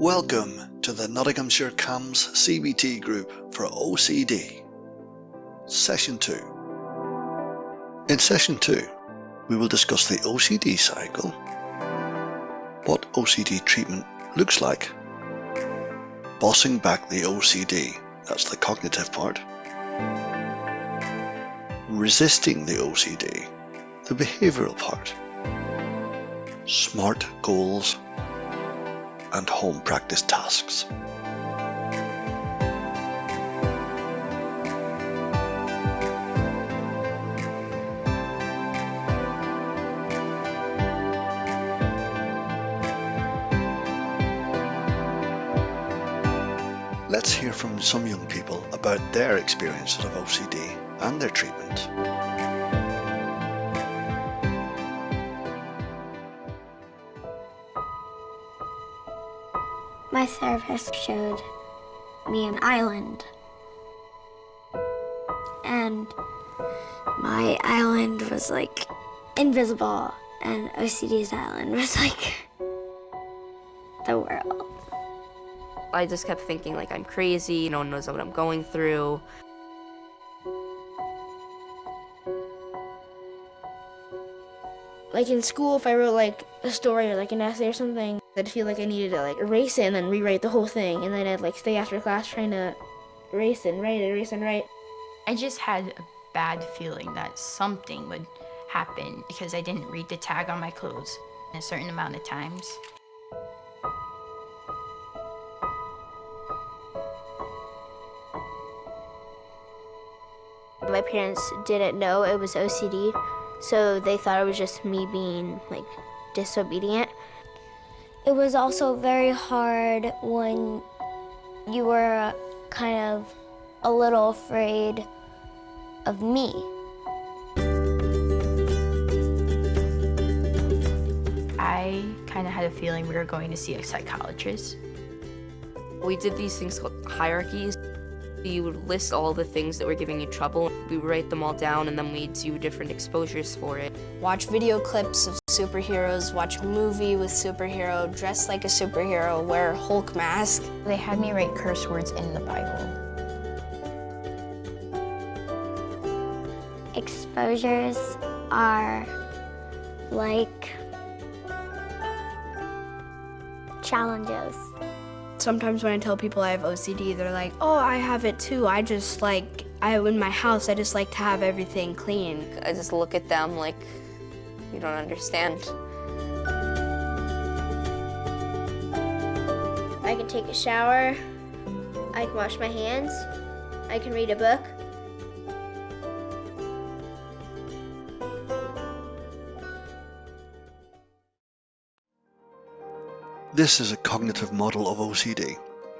Welcome to the Nottinghamshire CAMHS CBT group for OCD, Session 2. In Session 2, we will discuss the OCD cycle, what OCD treatment looks like, bossing back the OCD, that's the cognitive part, resisting the OCD, the behavioural part, SMART goals, and home practice tasks. Let's hear from some young people about their experiences of OCD and their treatment. My therapist showed me an island, and my island was like invisible, and OCD's island was like the world. I just kept thinking like I'm crazy, no one knows what I'm going through. Like in school, if I wrote like a story or like an essay or something, I'd feel like I needed to like erase it and then rewrite the whole thing, and then I'd like stay after class trying to erase and write. I just had a bad feeling that something would happen because I didn't read the tag on my clothes a certain amount of times. My parents didn't know it was OCD, so they thought it was just me being like disobedient. It was also very hard when you were kind of a little afraid of me. I kind of had a feeling we were going to see a psychologist. We did these things called hierarchies. You would list all the things that were giving you trouble. We would write them all down, and then we'd do different exposures for it. Watch video clips of superheroes, watch a movie with superhero, dress like a superhero, wear a Hulk mask. They had me write curse words in the Bible. Exposures are like challenges. Sometimes when I tell people I have OCD, they're like, oh, I have it too. In my house, I just like to have everything clean. I just look at them like, you don't understand. I can take a shower, I can wash my hands, I can read a book. This is a cognitive model of OCD.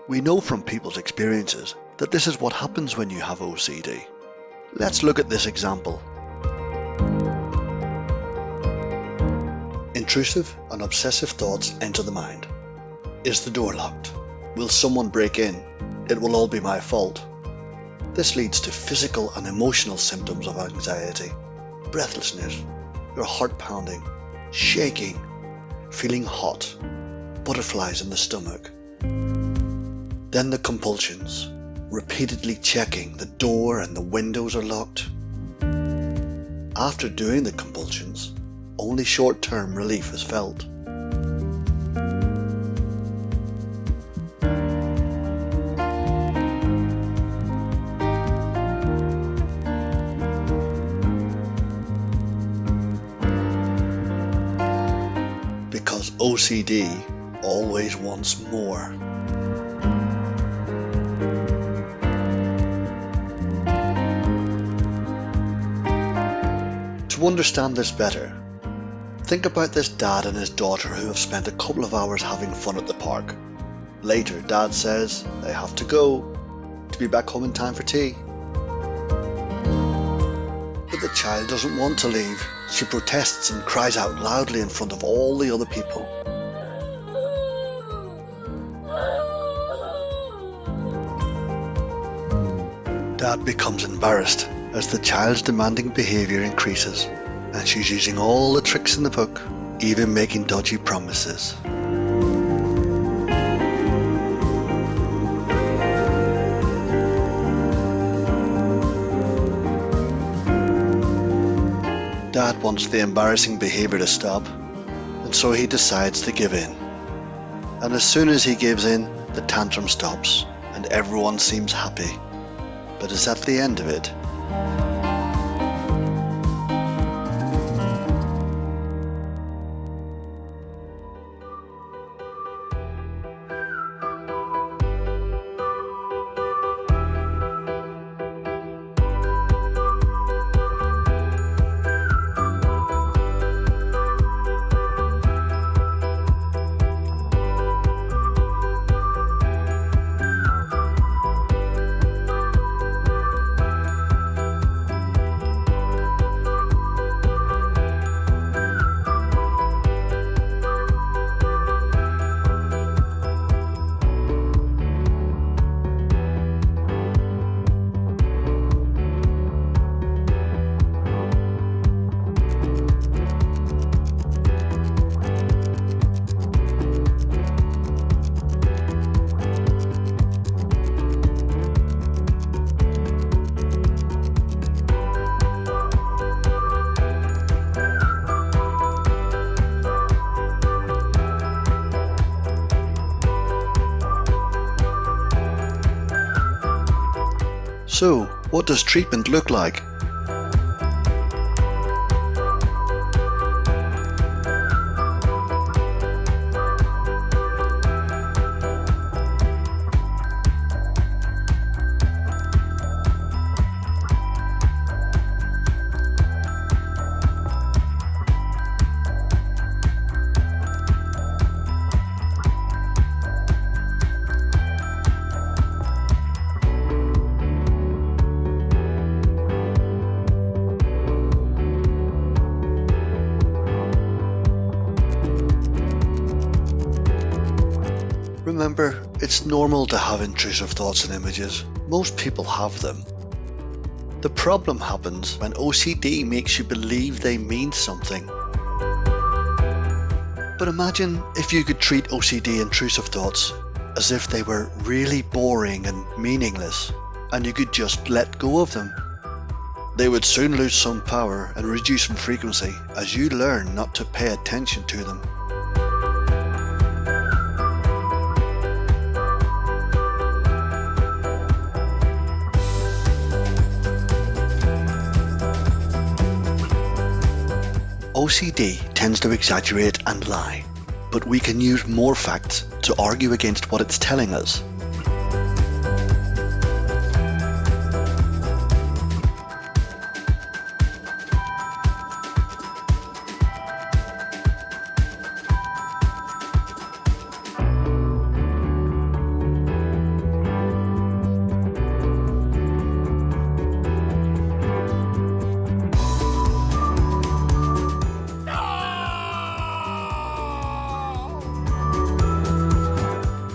We know from people's experiences that this is what happens when you have OCD. Let's look at this example. Intrusive and obsessive thoughts enter the mind. Is the door locked? Will someone break in? It will all be my fault. This leads to physical and emotional symptoms of anxiety. Breathlessness, your heart pounding, shaking, feeling hot, butterflies in the stomach. Then the compulsions, repeatedly checking the door and the windows are locked. After doing the compulsions, only short-term relief is felt. Because OCD always wants more. To understand this better, think about this dad and his daughter who have spent a couple of hours having fun at the park. Later, dad says they have to go to be back home in time for tea. But the child doesn't want to leave. She protests and cries out loudly in front of all the other people. Dad becomes embarrassed as the child's demanding behaviour increases, and she's using all the tricks in the book, even making dodgy promises. Dad wants the embarrassing behaviour to stop, and so he decides to give in. And as soon as he gives in, the tantrum stops, and everyone seems happy. But is that the end of it? So, what does treatment look like? Remember, it's normal to have intrusive thoughts and images. Most people have them. The problem happens when OCD makes you believe they mean something. But imagine if you could treat OCD intrusive thoughts as if they were really boring and meaningless, and you could just let go of them. They would soon lose some power and reduce in frequency as you learn not to pay attention to them. OCD tends to exaggerate and lie, but we can use more facts to argue against what it's telling us.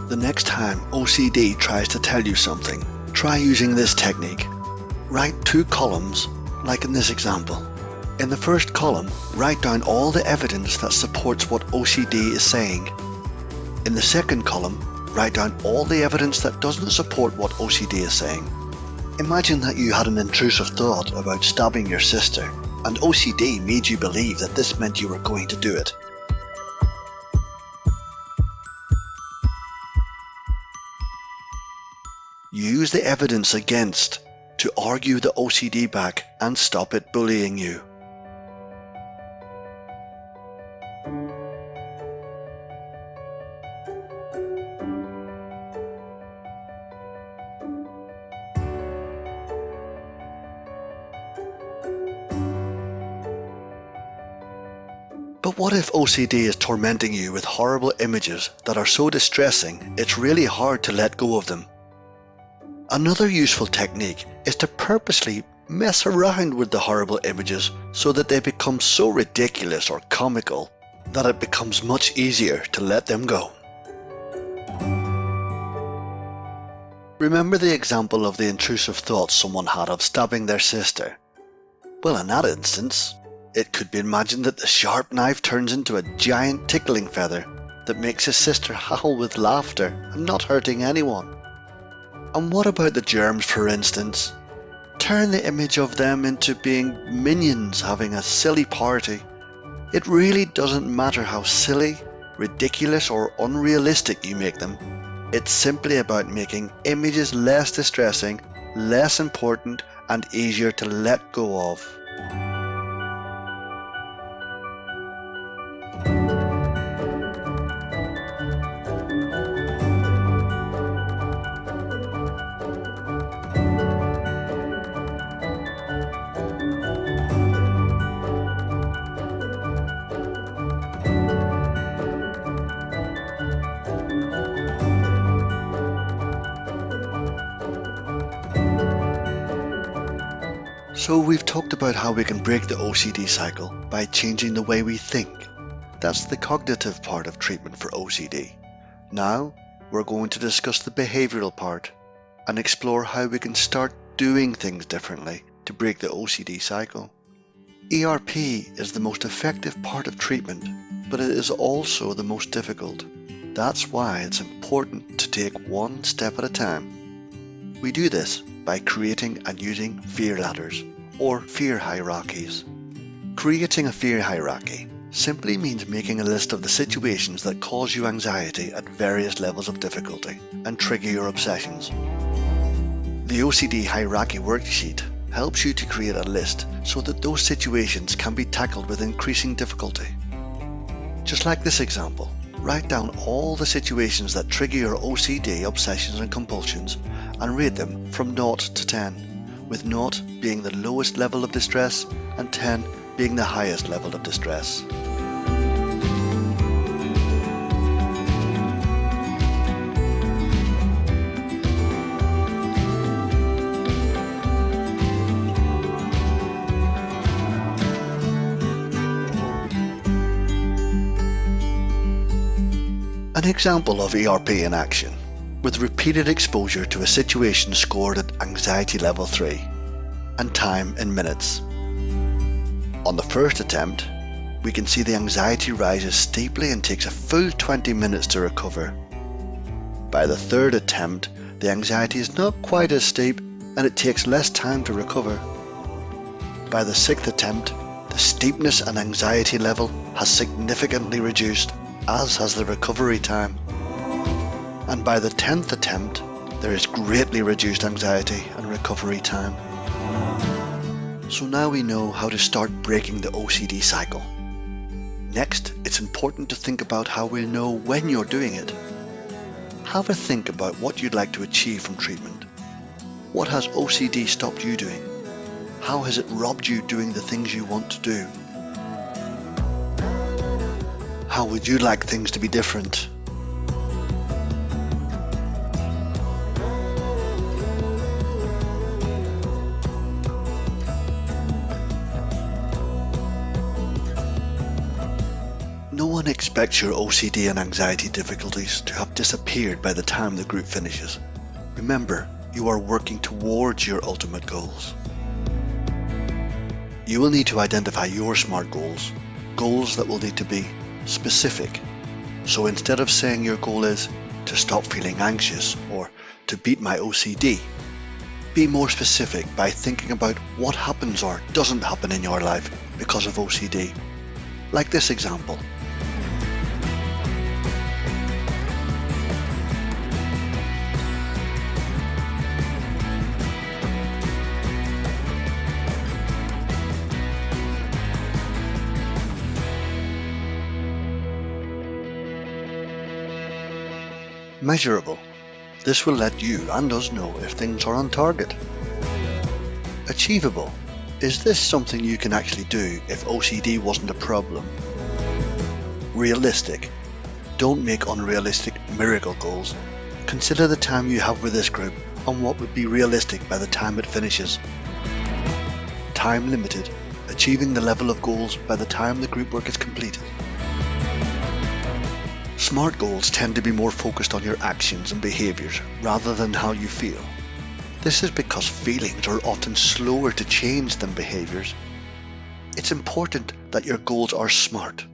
The next time OCD tries to tell you something, try using this technique. Write 2 columns, like in this example. In the first column, write down all the evidence that supports what OCD is saying. In the second column, write down all the evidence that doesn't support what OCD is saying. Imagine that you had an intrusive thought about stabbing your sister, and OCD made you believe that this meant you were going to do it. Use the evidence against to argue the OCD back and stop it bullying you. But what if OCD is tormenting you with horrible images that are so distressing it's really hard to let go of them? Another useful technique is to purposely mess around with the horrible images so that they become so ridiculous or comical that it becomes much easier to let them go. Remember the example of the intrusive thoughts someone had of stabbing their sister? Well, in that instance, it could be imagined that the sharp knife turns into a giant tickling feather that makes his sister howl with laughter and not hurting anyone. And what about the germs, for instance? turn the image of them into being minions having a silly party. It really doesn't matter how silly, ridiculous or unrealistic you make them. It's simply about making images less distressing, less important and easier to let go of. So we've talked about how we can break the OCD cycle by changing the way we think. That's the cognitive part of treatment for OCD. Now we're going to discuss the behavioural part and explore how we can start doing things differently to break the OCD cycle. ERP is the most effective part of treatment, but it is also the most difficult. That's why it's important to take one step at a time. We do this by creating and using fear ladders, or fear hierarchies. Creating a fear hierarchy simply means making a list of the situations that cause you anxiety at various levels of difficulty and trigger your obsessions. The OCD hierarchy worksheet helps you to create a list so that those situations can be tackled with increasing difficulty. Just like this example, write down all the situations that trigger your OCD obsessions and compulsions and rate them from 0 to 10, with 0 being the lowest level of distress and 10 being the highest level of distress. An example of ERP in action, with repeated exposure to a situation scored at anxiety level 3 and time in minutes. On the first attempt, we can see the anxiety rises steeply and takes a full 20 minutes to recover. By the third attempt, the anxiety is not quite as steep and it takes less time to recover. By the sixth attempt, the steepness and anxiety level has significantly reduced, as has the recovery time. And by the 10th attempt, there is greatly reduced anxiety and recovery time. So now we know how to start breaking the OCD cycle. Next, it's important to think about how we'll know when you're doing it. Have a think about what you'd like to achieve from treatment. What has OCD stopped you doing? How has it robbed you doing the things you want to do? How would you like things to be different? No one expects your OCD and anxiety difficulties to have disappeared by the time the group finishes. Remember, you are working towards your ultimate goals. You will need to identify your SMART goals, goals that will need to be specific. So instead of saying your goal is to stop feeling anxious or to beat my OCD, be more specific by thinking about what happens or doesn't happen in your life because of OCD. Like this example. Measurable. This will let you and us know if things are on target. Achievable. Is this something you can actually do if OCD wasn't a problem? Realistic. Don't make unrealistic miracle goals. Consider the time you have with this group and what would be realistic by the time it finishes. Time limited. Achieving the level of goals by the time the group work is completed. SMART goals tend to be more focused on your actions and behaviours rather than how you feel. This is because feelings are often slower to change than behaviours. It's important that your goals are SMART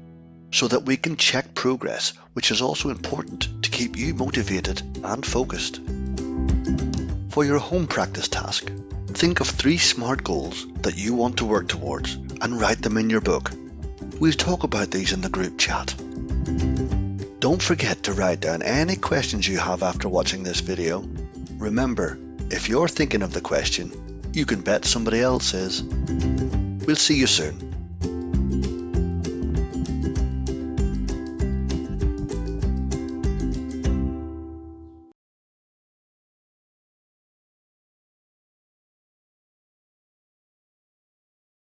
so that we can check progress, which is also important to keep you motivated and focused. For your home practice task, Think of 3 SMART goals that you want to work towards and write them in your book. We'll talk about these in the group chat. Don't forget to write down any questions you have after watching this video. Remember, if you're thinking of the question, you can bet somebody else is. We'll see you soon.